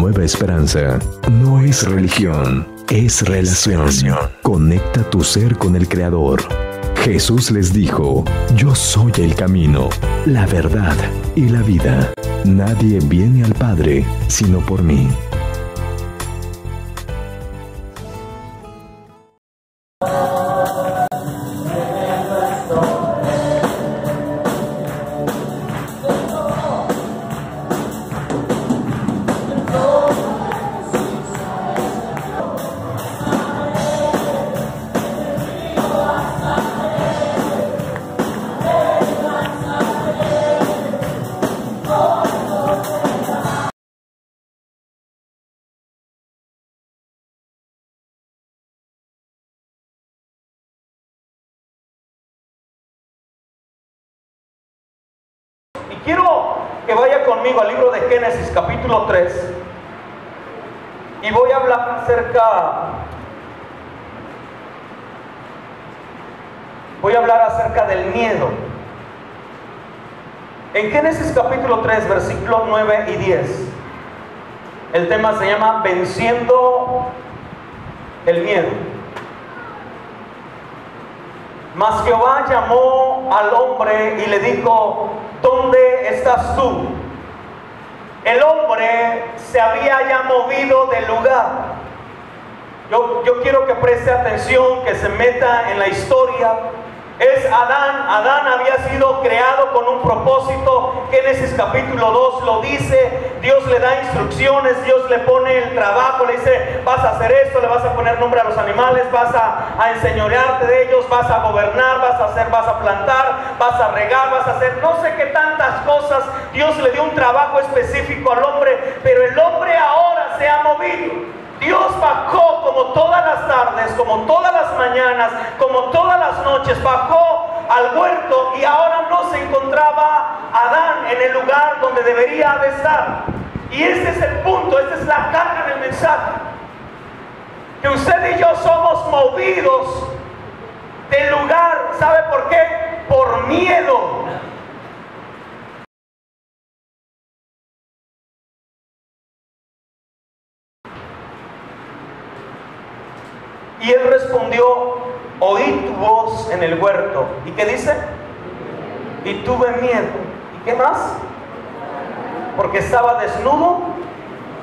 nueva esperanza. No es religión, es relación. Conecta tu ser con el Creador. Jesús les dijo: yo soy el camino, la verdad y la vida. Nadie viene al Padre sino por mí. Y quiero que vaya conmigo al libro de Génesis capítulo 3 y voy a hablar acerca del miedo. En Génesis capítulo 3 versículos 9 y 10 el tema se llama Venciendo el miedo. Mas Jehová llamó al hombre y le dijo: ¿dónde estás tú? El hombre se había ya movido del lugar. Yo quiero que preste atención, que se meta en la historia. Es Adán. Adán había sido creado con un propósito. Génesis capítulo 2 lo dice. Dios le da instrucciones, Dios le pone el trabajo, le dice: vas a hacer esto, le vas a poner nombre a los animales, vas a enseñorearte de ellos, vas a gobernar, vas a plantar, vas a regar, vas a hacer no sé qué tantas cosas. Dios le dio un trabajo específico al hombre, pero el hombre ahora se ha movido. Dios bajó como todas las tardes, como todas las mañanas, como todas las noches, bajó al huerto y ahora no se encontraba Adán en el lugar donde debería de estar. Y este es el punto, esta es la carga del mensaje. Que usted y yo somos movidos del lugar. ¿Sabe por qué? Por miedo. Y él respondió: oí tu voz en el huerto. ¿Y qué dice? Y tuve miedo. ¿Y qué más? Porque estaba desnudo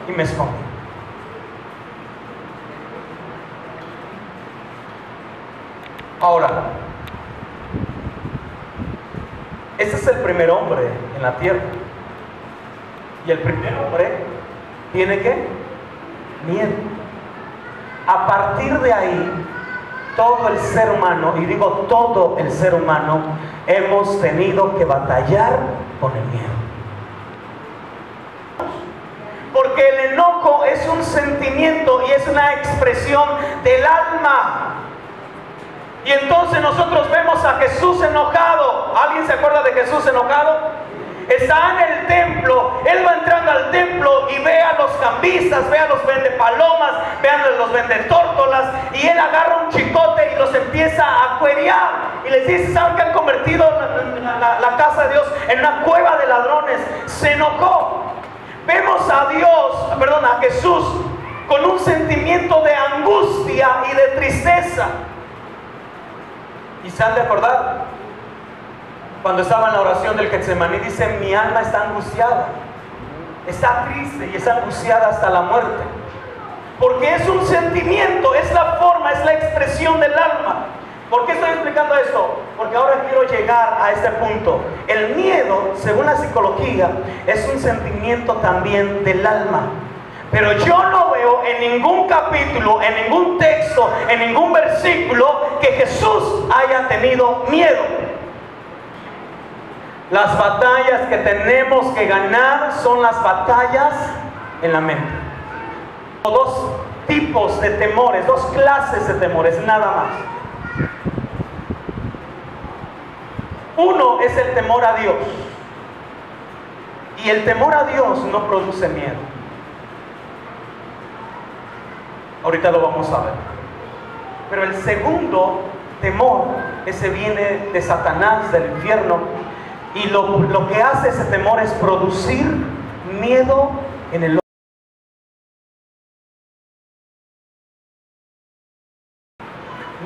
y me escondí. Ahora, ese es el primer hombre en la tierra. Y el primer hombre tiene ¿qué? Miedo. A partir de ahí, todo el ser humano, y digo todo el ser humano, hemos tenido que batallar con el miedo. Porque el enojo es un sentimiento y es una expresión del alma. Y entonces nosotros vemos a Jesús enojado. ¿Alguien se acuerda de Jesús enojado? Está en el templo, él va entrando al templo y ve a los cambistas, ve a los vendepalomas, ve a los vendetórtolas, y él agarra un chicote y los empieza a cuerear y les dice: ¿saben que han convertido la casa de Dios en una cueva de ladrones? Se enojó. Vemos a a Jesús con un sentimiento de angustia y de tristeza. ¿Y se han de acordar? Cuando estaba en la oración del Getsemaní, dice: mi alma está angustiada, está triste y está angustiada hasta la muerte. Porque es un sentimiento, es la forma, es la expresión del alma. ¿Por qué estoy explicando esto? Porque ahora quiero llegar a este punto. El miedo, según la psicología, es un sentimiento también del alma. Pero yo no veo en ningún capítulo, en ningún texto, en ningún versículo que Jesús haya tenido miedo. Las batallas que tenemos que ganar son las batallas en la mente. Dos tipos de temores, dos clases de temores, nada más. Uno es el temor a Dios. Y el temor a Dios no produce miedo. Ahorita lo vamos a ver. Pero el segundo temor, ese viene de Satanás, del infierno. Y lo que hace ese temor es producir miedo en el hombre.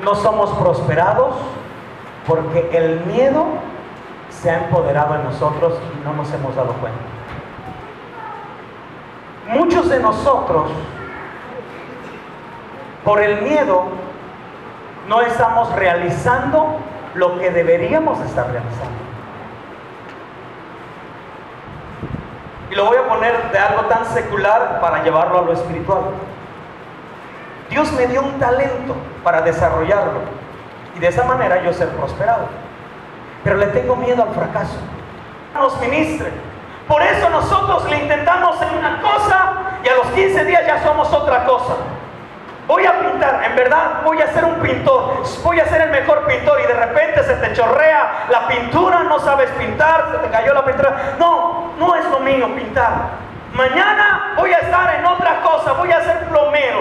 no somos prosperados porque el miedo se ha empoderado en nosotros y no nos hemos dado cuenta. Muchos de nosotros, por el miedo, no estamos realizando lo que deberíamos estar realizando. Y lo voy a poner de algo tan secular para llevarlo a lo espiritual. Dios me dio un talento para desarrollarlo y de esa manera yo ser prosperado. Pero le tengo miedo al fracaso. Nos ministre. Por eso nosotros le intentamos en una cosa y a los 15 días ya somos otra cosa. Voy a pintar, en verdad voy a ser un pintor, voy a ser el mejor pintor y de repente se te chorrea la pintura, no sabes pintar, se te cayó la pintura. No es lo mío pintar. Mañana voy a estar en otra cosa, voy a ser plomero.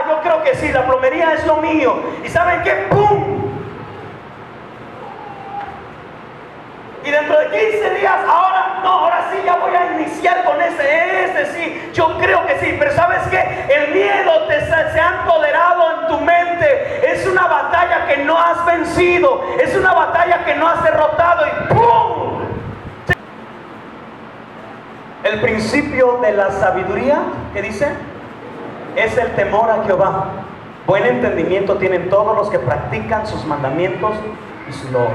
Yo creo que sí, la plomería es lo mío. ¿Y saben qué? ¡Pum! Y dentro de 15 días, ahora sí ya voy a iniciar con ese sí, yo creo que sí. Pero ¿sabes qué? El miedo se ha empoderado en tu mente. Es una batalla que no has vencido, es una batalla que no has derrotado y ¡pum! El principio de la sabiduría, ¿qué dice? Es el temor a Jehová. Buen entendimiento tienen todos los que practican sus mandamientos y su loor.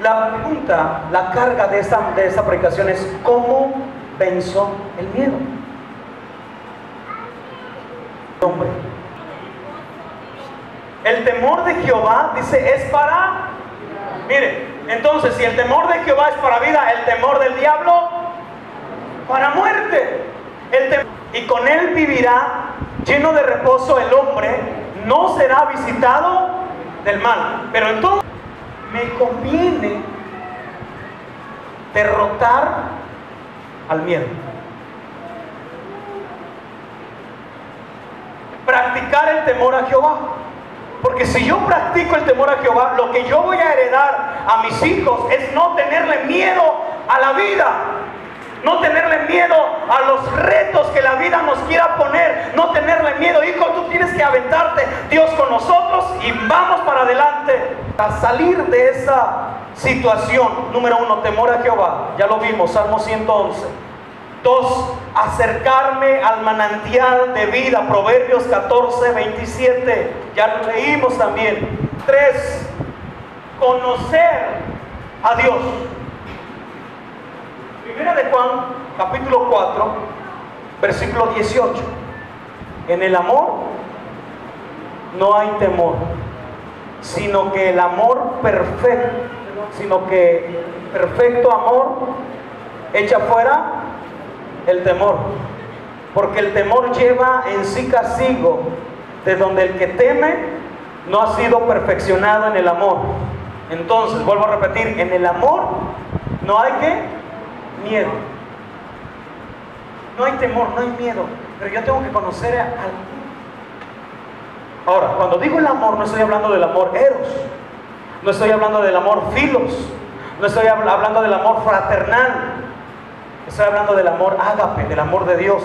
La pregunta, la carga de esta predicación es: ¿cómo venzo el miedo? Hombre, el temor de Jehová, dice, es para... Mire, entonces, si el temor de Jehová es para vida, el temor del diablo para muerte. Y con él vivirá lleno de reposo el hombre, no será visitado del mal. Pero entonces me conviene derrotar al miedo. Practicar el temor a Jehová. Porque si yo practico el temor a Jehová, lo que yo voy a heredar a mis hijos es no tenerle miedo a la vida, no tenerle miedo a los retos que la vida nos quiera poner, no tenerle miedo. Hijo, tú tienes que aventarte, Dios con nosotros y vamos para adelante. A salir de esa situación, número 1, temor a Jehová, ya lo vimos, Salmo 111. 2, acercarme al manantial de vida, Proverbios 14, 27, ya lo leímos también. 3, conocer a Dios. Primera de Juan, capítulo 4, versículo 18. En el amor no hay temor, sino que perfecto amor echa fuera el temor, porque el temor lleva en sí castigo, de donde el que teme no ha sido perfeccionado en el amor. Entonces, vuelvo a repetir, en el amor no hay miedo, no hay temor, no hay miedo, pero yo tengo que conocer al... Ahora, cuando digo el amor, no estoy hablando del amor eros, no estoy hablando del amor filos, no estoy hablando del amor fraternal. Estoy hablando del amor ágape, del amor de Dios.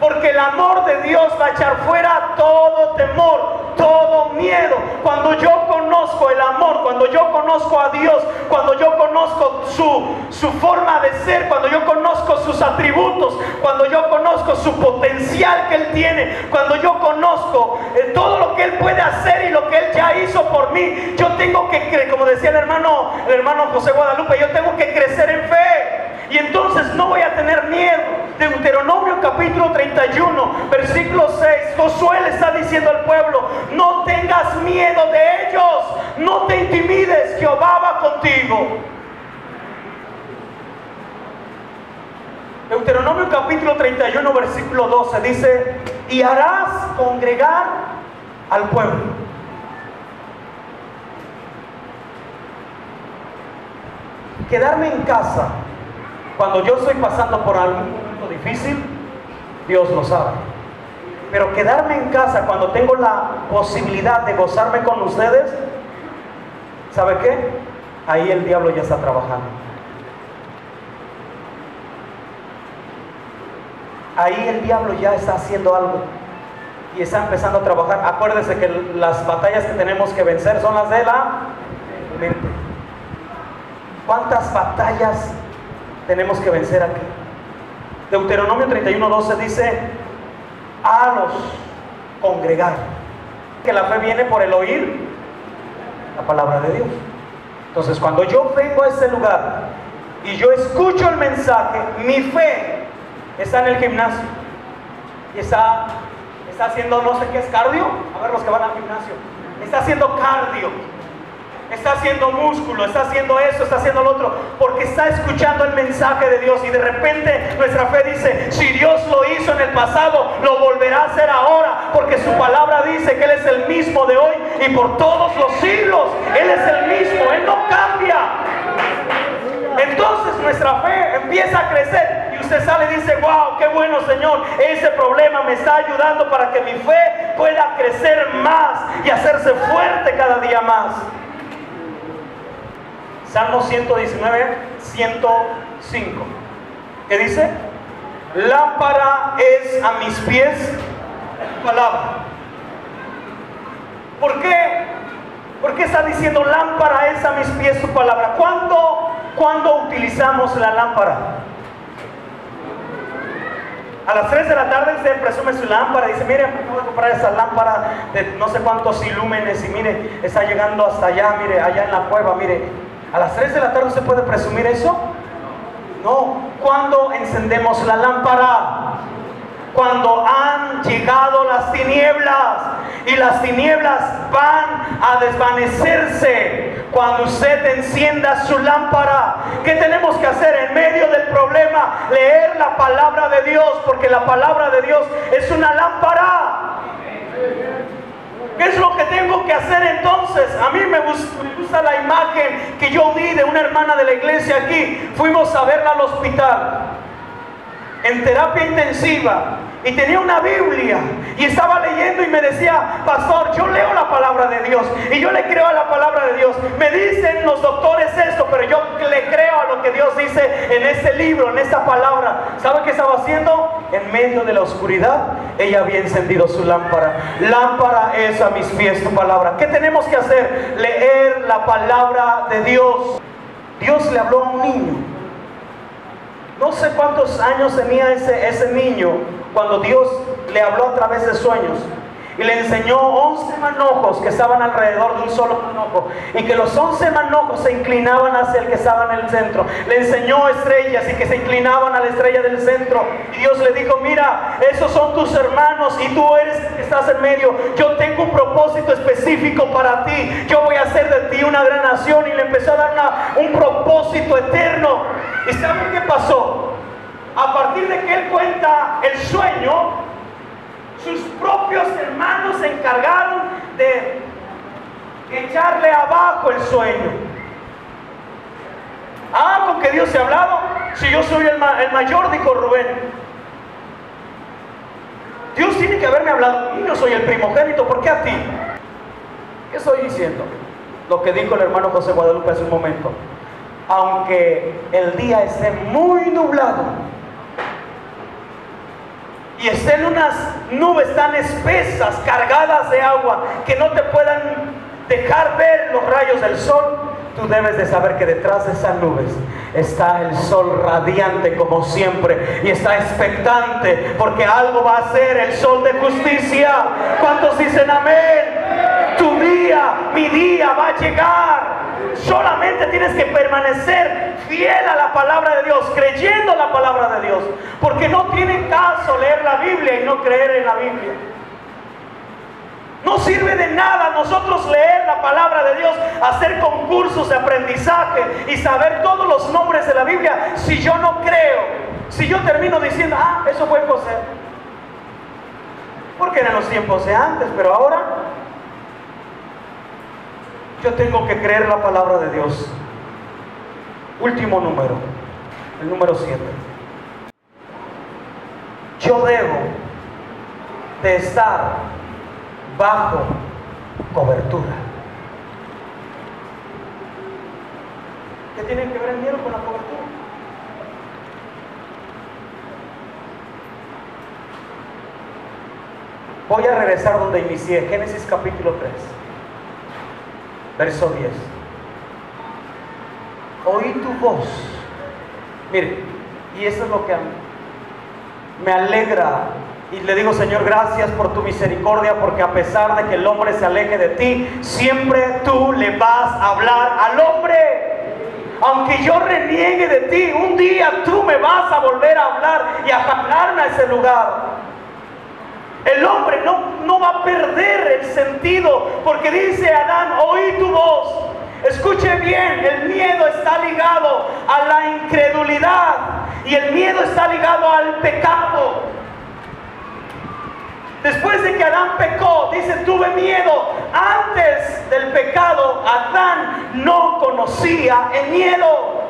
Porque el amor de Dios va a echar fuera todo temor, todo miedo. Cuando yo conozco el amor, cuando yo conozco a Dios, cuando yo conozco su forma de ser, cuando yo conozco sus atributos, cuando yo conozco su potencial que Él tiene, cuando yo conozco todo lo que Él puede hacer y lo que Él ya hizo por mí, yo tengo que, como decía el hermano José Guadalupe, yo tengo que crecer en fe. Y entonces no voy a tener miedo. Deuteronomio capítulo 31, versículo 6, Josué le está diciendo al pueblo: no tengas miedo de ellos, no te intimides, Jehová va contigo. Deuteronomio capítulo 31, versículo 12 dice: y harás congregar al pueblo. Quedarme en casa cuando yo estoy pasando por algún momento difícil, Dios lo sabe. Pero quedarme en casa cuando tengo la posibilidad de gozarme con ustedes, ¿sabe qué? Ahí el diablo ya está trabajando. Ahí el diablo ya está haciendo algo. y está empezando a trabajar. Acuérdese que las batallas que tenemos que vencer son las de la mente. ¿Cuántas batallas tenemos que vencer aquí? Deuteronomio 31:12 dice: hágalos congregar, que la fe viene por el oír la palabra de Dios. Entonces, cuando yo vengo a ese lugar y yo escucho el mensaje, mi fe está en el gimnasio y está haciendo, no sé qué es cardio. A ver, los que van al gimnasio, está haciendo cardio, está haciendo músculo, está haciendo eso, está haciendo lo otro, porque está escuchando el mensaje de Dios. Y de repente nuestra fe dice: si Dios lo hizo en el pasado, lo volverá a hacer ahora, porque su palabra dice que Él es el mismo de hoy y por todos los siglos. Él es el mismo, Él no cambia. Entonces nuestra fe empieza a crecer y usted sale y dice: wow, qué bueno, Señor, ese problema me está ayudando para que mi fe pueda crecer más y hacerse fuerte cada día más. Salmo 119, 105. ¿Qué dice? Lámpara es a mis pies tu palabra. ¿Por qué? ¿Por qué está diciendo lámpara es a mis pies tu palabra? ¿Cuándo utilizamos la lámpara? A las 3 de la tarde usted presume su lámpara y dice: mire, acabo de comprar esa lámpara de no sé cuántos ilúmenes y mire, está llegando hasta allá, mire, allá en la cueva, mire. ¿A las 3 de la tarde usted puede presumir eso? No. ¿Cuándo encendemos la lámpara? Cuando han llegado las tinieblas y las tinieblas van a desvanecerse. Cuando usted encienda su lámpara, ¿qué tenemos que hacer en medio del problema? Leer la palabra de Dios, porque la palabra de Dios es una lámpara. ¿Qué es lo que tengo que hacer entonces? A mí me gusta la imagen que yo vi de una hermana de la iglesia aquí. Fuimos a verla al hospital en terapia intensiva y tenía una Biblia y estaba leyendo y me decía: pastor, yo leo la palabra de Dios y yo le creo a la palabra de Dios. Me dicen los doctores esto, pero yo le creo a lo que Dios dice en este libro, en esta palabra. ¿Sabe qué estaba haciendo? En medio de la oscuridad, ella había encendido su lámpara. Lámpara es a mis pies tu palabra. ¿Qué tenemos que hacer? Leer la palabra de Dios. Dios le habló a un niño. No sé cuántos años tenía ese niño cuando Dios le habló a través de sueños y le enseñó 11 manojos que estaban alrededor de un solo manojo, y que los 11 manojos se inclinaban hacia el que estaba en el centro. Le enseñó estrellas y que se inclinaban a la estrella del centro, y Dios le dijo: mira, esos son tus hermanos y tú eres el que estás en medio. Yo tengo un propósito específico para ti, yo voy a hacer de ti una gran nación. Y le empezó a dar un propósito eterno. ¿Y saben qué pasó? A partir de que él cuenta el sueño, sus propios hermanos se encargaron de echarle abajo el sueño. Ah, con que Dios se ha hablado. Si yo soy el mayor, dijo Rubén, Dios tiene que haberme hablado. Y yo soy el primogénito, ¿por qué a ti? ¿Qué estoy diciendo? Lo que dijo el hermano José Guadalupe hace un momento. Aunque el día esté muy nublado y estén unas nubes tan espesas, cargadas de agua, que no te puedan dejar ver los rayos del sol, tú debes de saber que detrás de esas nubes está el sol radiante como siempre, y está expectante, porque algo va a hacer el sol de justicia. ¿Cuántos dicen amén? Tu día, mi día va a llegar. Solamente tienes que permanecer fiel a la palabra de Dios, creyendo la palabra de Dios, porque no tiene caso leer la Biblia y no creer en la Biblia. No sirve de nada nosotros leer la palabra de Dios, hacer concursos de aprendizaje y saber todos los nombres de la Biblia, si yo no creo. Si yo termino diciendo: ah, eso fue José, porque eran los tiempos de antes, pero ahora yo tengo que creer la palabra de Dios. Último número, el número 7. Yo debo de estar bajo cobertura. ¿Qué tiene que ver el miedo con la cobertura? Voy a regresar donde inicié, Génesis capítulo 3, verso 10. Oí tu voz. Mire, y eso es lo que me alegra. Y le digo, Señor, gracias por tu misericordia, porque a pesar de que el hombre se aleje de ti, siempre tú le vas a hablar al hombre. Aunque yo reniegue de ti, un día tú me vas a volver a hablar y a jalarme a ese lugar. El hombre no va a perder el sentido, porque dice Adán, oí tu voz. Escuche bien, el miedo está ligado a la incredulidad y el miedo está ligado al pecado. Después de que Adán pecó, dice, tuve miedo. Antes del pecado, Adán no conocía el miedo.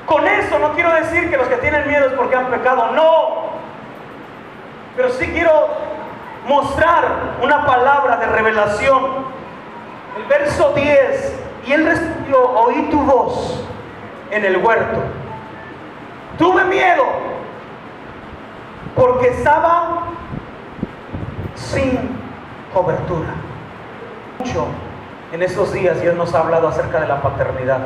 Con eso no quiero decir que los que tienen miedo es porque han pecado, no. Pero sí quiero mostrar una palabra de revelación. El verso 10, y él respondió, oí tu voz en el huerto. Tuve miedo porque estaba sin cobertura. Mucho en estos días Dios nos ha hablado acerca de la paternidad.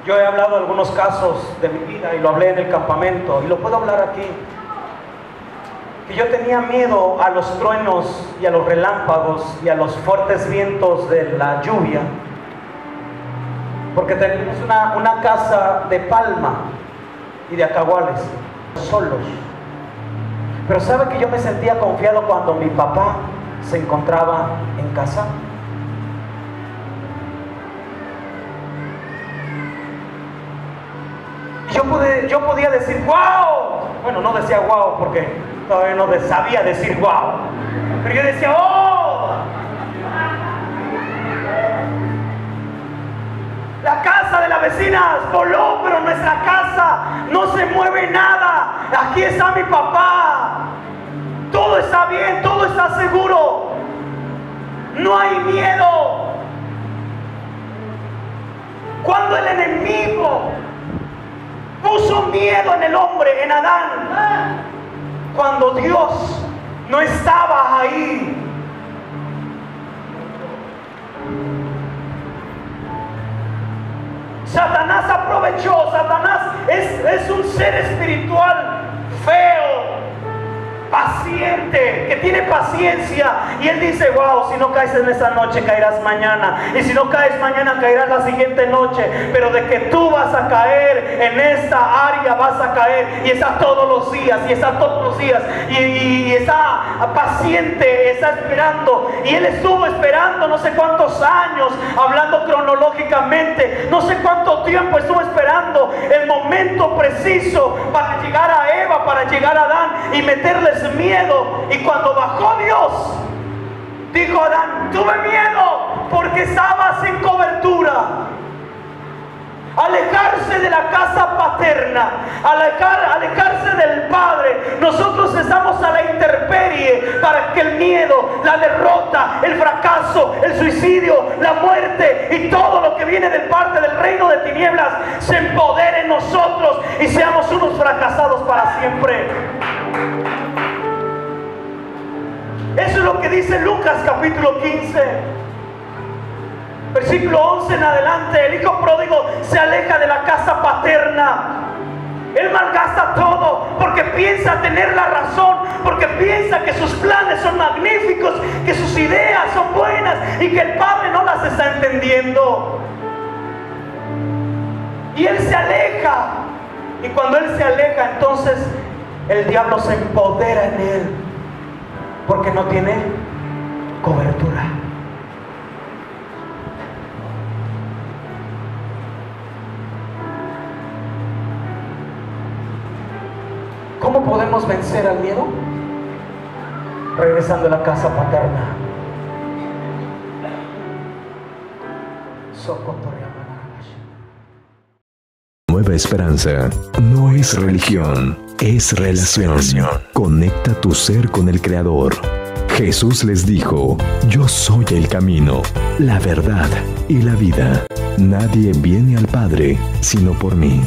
Yo he hablado de algunos casos de mi vida y lo hablé en el campamento y lo puedo hablar aquí. Que yo tenía miedo a los truenos y a los relámpagos y a los fuertes vientos de la lluvia, porque teníamos una casa de palma y de acaguales, solos. Pero ¿sabe que yo me sentía confiado cuando mi papá se encontraba en casa? Yo podía decir wow. Bueno, no decía wow porque todavía no sabía decir wow, pero yo decía oh, la casa de la vecina voló, pero nuestra casa no se mueve nada. Aquí está mi papá, todo está bien, todo está seguro, no hay miedo. Cuando el enemigo puso miedo en el hombre, en Adán, cuando Dios no estaba ahí. Satanás aprovechó. Satanás es un ser espiritual feo, paciente, que tiene paciencia, y él dice wow, si no caes en esta noche caerás mañana, y si no caes mañana caerás la siguiente noche, pero de que tú vas a caer en esta área vas a caer, y está todos los días, y está todos los días, y está paciente, está esperando, y él estuvo esperando no sé cuántos años, hablando cronológicamente, no sé cuánto tiempo estuvo esperando el momento preciso para llegar a Eva, para llegar a Adán y meterles miedo. Y cuando bajó Dios, dijo Adán, tuve miedo porque estaba sin cobertura. Alejarse de la casa paterna, alejarse del padre. Nosotros estamos a la intemperie para que el miedo, la derrota, el fracaso, el suicidio, la muerte y todo lo que viene de parte del reino de tinieblas se empodere en nosotros y seamos unos fracasados para siempre. Eso es lo que dice Lucas capítulo 15. Versículo 11 en adelante. El hijo pródigo se aleja de la casa paterna. Él malgasta todo porque piensa tener la razón, porque piensa que sus planes son magníficos, que sus ideas son buenas y que el padre no las está entendiendo. Y él se aleja. Y cuando él se aleja, entonces el diablo se empodera en él porque no tiene cobertura. ¿Cómo podemos vencer al miedo? Regresando a la casa paterna. Nueva Esperanza no es religión, es relación. Conecta tu ser con el Creador. Jesús les dijo, yo soy el camino, la verdad y la vida. Nadie viene al Padre sino por mí.